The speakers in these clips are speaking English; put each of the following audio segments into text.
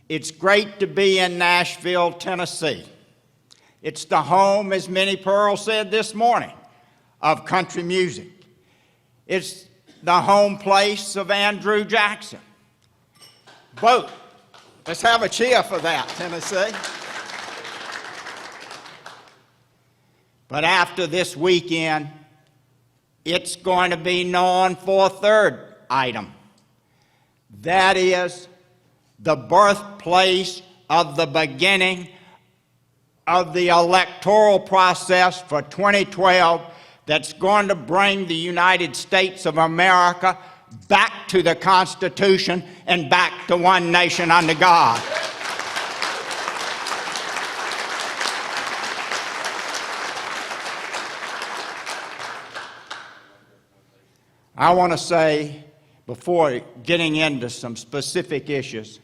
It's great to be in Nashville, Tennessee. It's the home, as Minnie Pearl said this morning, of country music. It's the home place of Andrew Jackson. Both. Let's have a cheer for that, Tennessee. But after this weekend, it's going to be known for a third item. That is the birthplace of the beginning of the electoral process for 2012 that's going to bring the United States of America back to the Constitution and back to one nation under God. I want to say, before getting into some specific issues,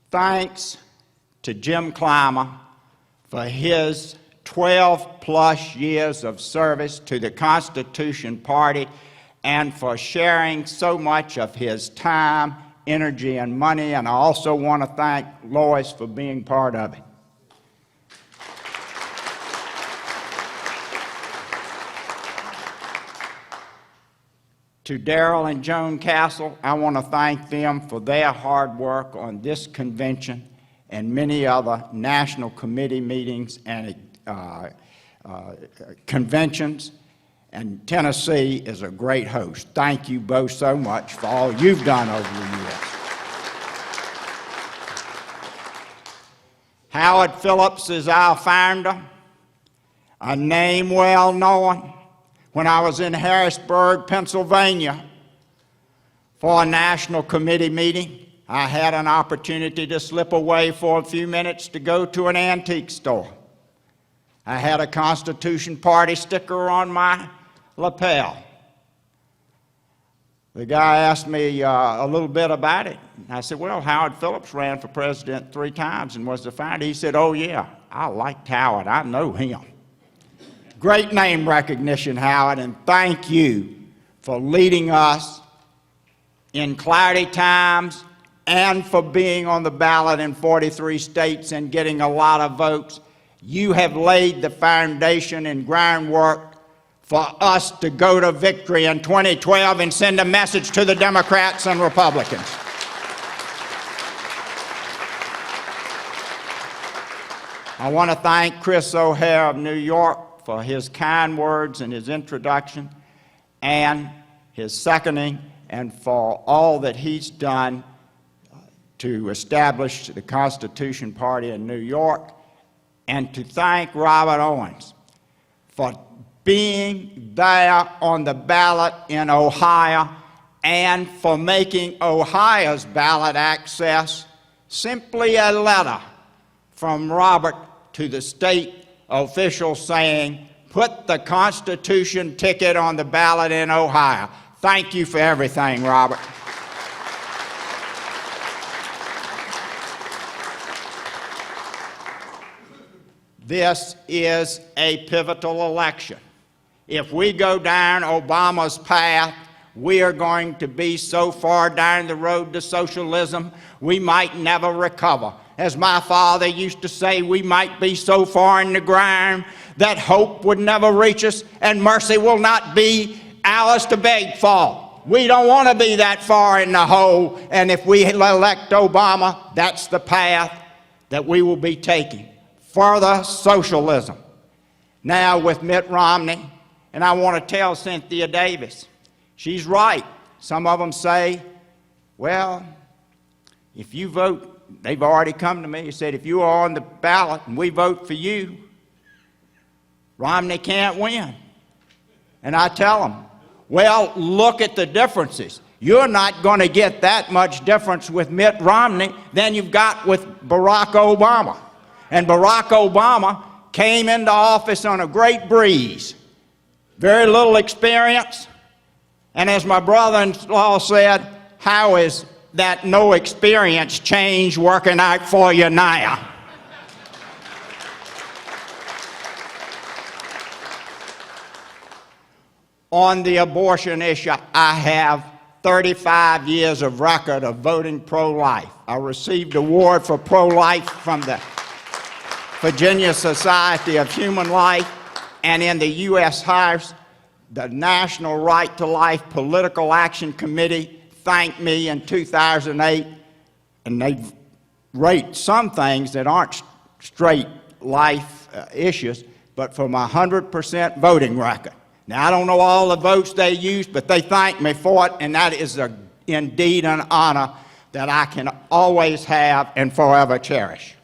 thanks to Jim Clymer for his 12-plus years of service to the Constitution Party and for sharing so much of his time, energy, and money. And I also want to thank Lois for being part of it. To Darrell and Joan Castle, I want to thank them for their hard work on this convention and many other national committee meetings and conventions. And Tennessee is a great host. Thank you both so much for all you've done over the years. Howard Phillips is our founder, a name well known. When I was in Harrisburg, Pennsylvania, for a national committee meeting, I had an opportunity to slip away for a few minutes to go to an antique store. I had a Constitution Party sticker on my lapel. The guy asked me a little bit about it. I said, well, Howard Phillips ran for president 3 times and was the founder. He said, oh yeah, I liked Howard, I know him. Great name recognition, Howard, and thank you for leading us in clarity times and for being on the ballot in 43 states and getting a lot of votes. You have laid the foundation and groundwork for us to go to victory in 2012 and send a message to the Democrats and Republicans. I want to thank Chris O'Hare of New York for his kind words and his introduction and his seconding, and for all that he's done to establish the Constitution Party in New York, and to thank Robert Owens for being there on the ballot in Ohio and for making Ohio's ballot access simply a letter from Robert to the state officials saying, put the Constitution ticket on the ballot in Ohio. Thank you for everything, Robert. This is a pivotal election. If we go down Obama's path, we are going to be so far down the road to socialism, we might never recover. As my father used to say, we might be so far in the ground that hope would never reach us and mercy will not be ours to beg for. We don't want to be that far in the hole, and if we elect Obama, that's the path that we will be taking. Further socialism. Now with Mitt Romney, and I want to tell Cynthia Davis, she's right. Some of them say, well, if you vote, they've already come to me and said, if you are on the ballot and we vote for you, Romney can't win. And I tell them, well, look at the differences. You're not going to get that much difference with Mitt Romney than you've got with Barack Obama. And Barack Obama came into office on a great breeze. Very little experience. And as my brother-in-law said, how is that no experience change working out for you now? On the abortion issue, I have 35 years of record of voting pro-life. I received an award for pro-life from the Virginia Society of Human Life, and in the U.S. House, the National Right to Life Political Action Committee thanked me in 2008, and they rate some things that aren't straight life issues, but for my 100% voting record. Now, I don't know all the votes they used, but they thanked me for it, and that is indeed an honor that I can always have and forever cherish.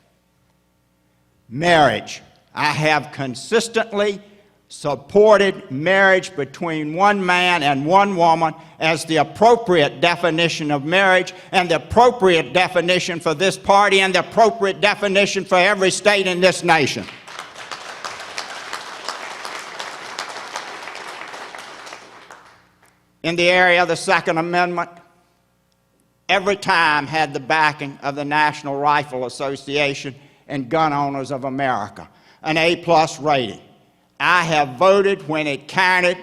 Marriage. I have consistently supported marriage between one man and one woman as the appropriate definition of marriage and the appropriate definition for this party and the appropriate definition for every state in this nation. In the area of the Second Amendment, every time had the backing of the National Rifle Association and Gun Owners of America, an A+ rating. I have voted when it counted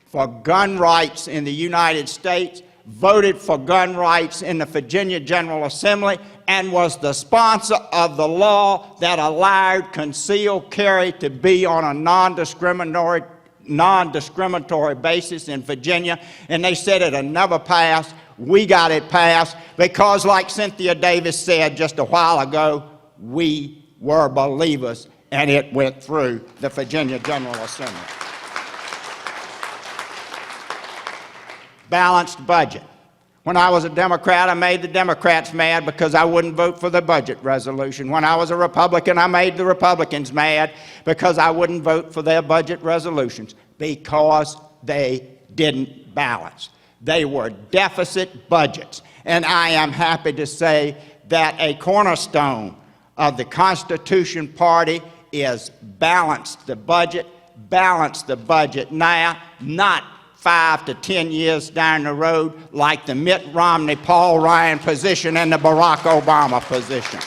for gun rights in the United States, voted for gun rights in the Virginia General Assembly, and was the sponsor of the law that allowed concealed carry to be on a non-discriminatory basis in Virginia, and they said it'll never pass. We got it passed because, like Cynthia Davis said just a while ago, we were believers, and it went through the Virginia General Assembly. Balanced budget. When I was a Democrat, I made the Democrats mad because I wouldn't vote for the budget resolution. When I was a Republican, I made the Republicans mad because I wouldn't vote for their budget resolutions, because they didn't balance. They were deficit budgets. And I am happy to say that a cornerstone of the Constitution Party is balance the budget now, not 5 to 10 years down the road like the Mitt Romney, Paul Ryan position and the Barack Obama position.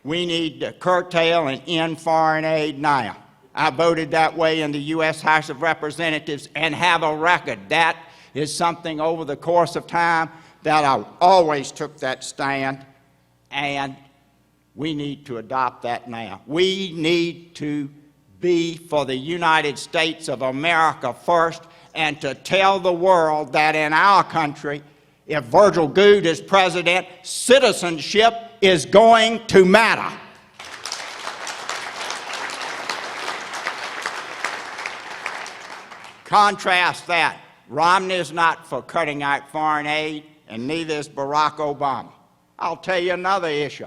We need to curtail and end foreign aid now. I voted that way in the U.S. House of Representatives and have a record. That is something over the course of time that I always took that stand, and we need to adopt that now. We need to be for the United States of America first, and to tell the world that in our country, if Virgil Goode is president, citizenship is going to matter. Contrast that. Romney is not for cutting out foreign aid, and neither is Barack Obama. I'll tell you another issue.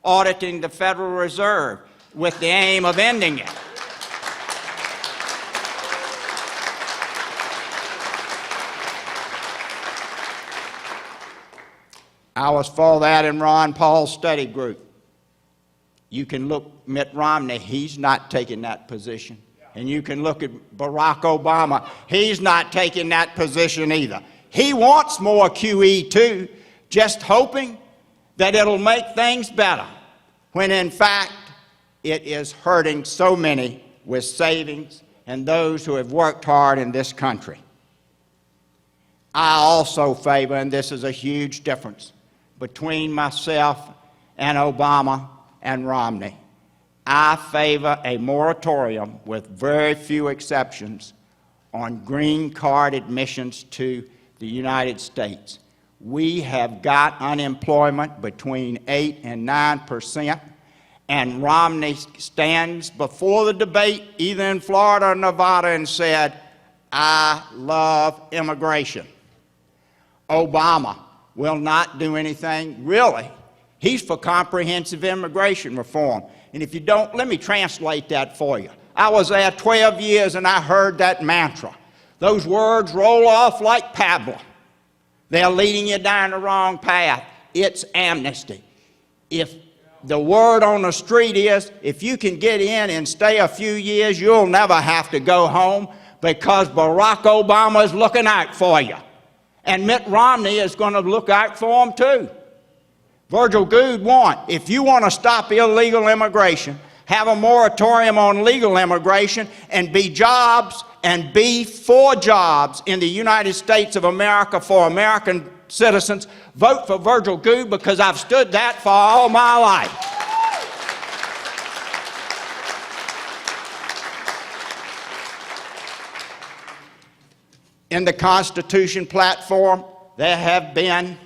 Auditing the Federal Reserve with the aim of ending it. I was for that in Ron Paul's study group. You can look Mitt Romney, he's not taking that position. And you can look at Barack Obama, he's not taking that position either. He wants more QE too, just hoping that it'll make things better, when in fact it is hurting so many with savings and those who have worked hard in this country. I also favor, and this is a huge difference between myself and Obama and Romney, I favor a moratorium with very few exceptions on green card admissions to the United States. We have got unemployment between 8 and 9%, and Romney stands before the debate, either in Florida or Nevada, and said, I love immigration. Obama will not do anything, really. He's for comprehensive immigration reform. And if you don't, let me translate that for you. I was there 12 years and I heard that mantra. Those words roll off like paddling. They're leading you down the wrong path. It's amnesty. If the word on the street is, if you can get in and stay a few years, you'll never have to go home, because Barack Obama is looking out for you. And Mitt Romney is going to look out for them too. Virgil Goode if you want to stop illegal immigration, have a moratorium on legal immigration, and be for jobs in the United States of America for American citizens. Vote for Virgil Goode, because I've stood that for all my life. In the Constitution platform, there have been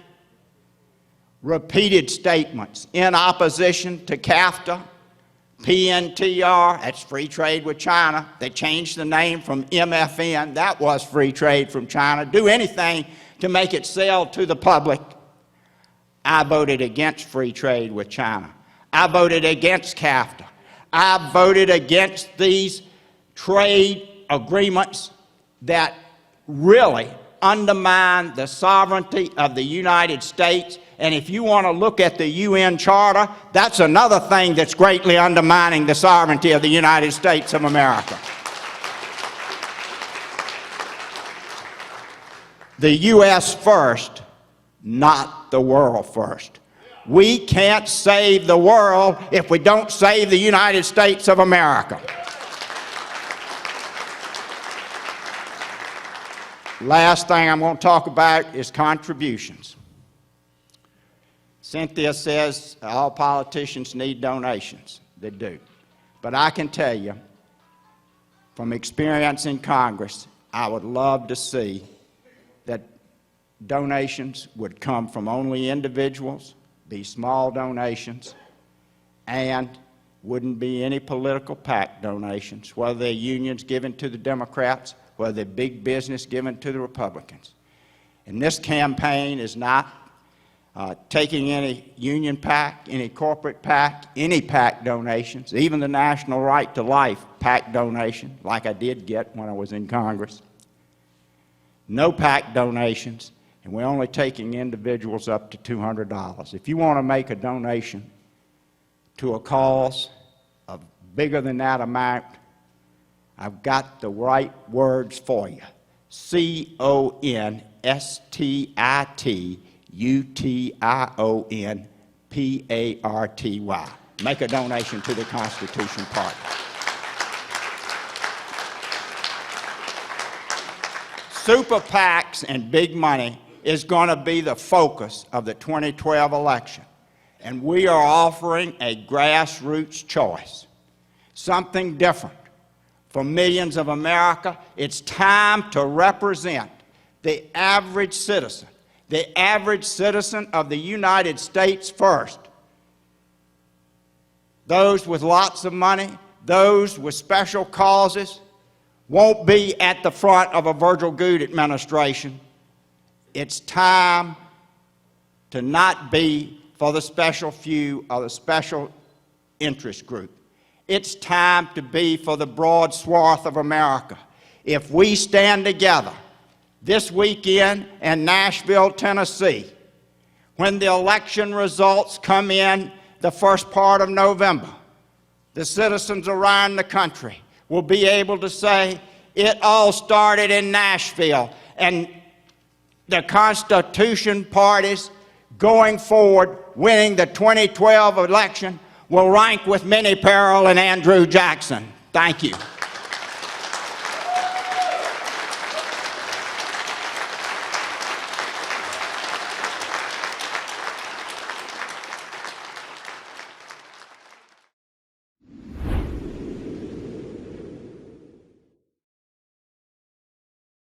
repeated statements in opposition to CAFTA, PNTR, that's free trade with China. They changed the name from MFN, that was free trade from China. Do anything to make it sell to the public. I voted against free trade with China. I voted against CAFTA. I voted against these trade agreements that really undermine the sovereignty of the United States. And if you want to look at the UN Charter, that's another thing that's greatly undermining the sovereignty of the United States of America. The U.S. first, not the world first. We can't save the world if we don't save the United States of America. Last thing I'm going to talk about is contributions. Cynthia says all politicians need donations. They do. But I can tell you, from experience in Congress, I would love to see that donations would come from only individuals, be small donations, and wouldn't be any political PAC donations, whether they're unions given to the Democrats, whether they're big business given to the Republicans. And this campaign is not taking any union PAC, any corporate PAC, any PAC donations, even the National Right to Life PAC donation, like I did get when I was in Congress. No PAC donations, and we're only taking individuals up to $200. If you want to make a donation to a cause of bigger than that amount, I've got the right words for you. CONSTITUTIONPARTY. Make a donation to the Constitution Party. Super PACs and big money is going to be the focus of the 2012 election. And we are offering a grassroots choice, something different. For millions of America, it's time to represent the average citizen of the United States first. Those with lots of money, those with special causes, won't be at the front of a Virgil Goode administration. It's time to not be for the special few or the special interest group. It's time to be for the broad swath of America. If we stand together this weekend in Nashville, Tennessee, when the election results come in the first part of November, the citizens around the country will be able to say, it all started in Nashville, and the Constitution parties going forward winning the 2012 election will rank with Minnie Pearl and Andrew Jackson. Thank you.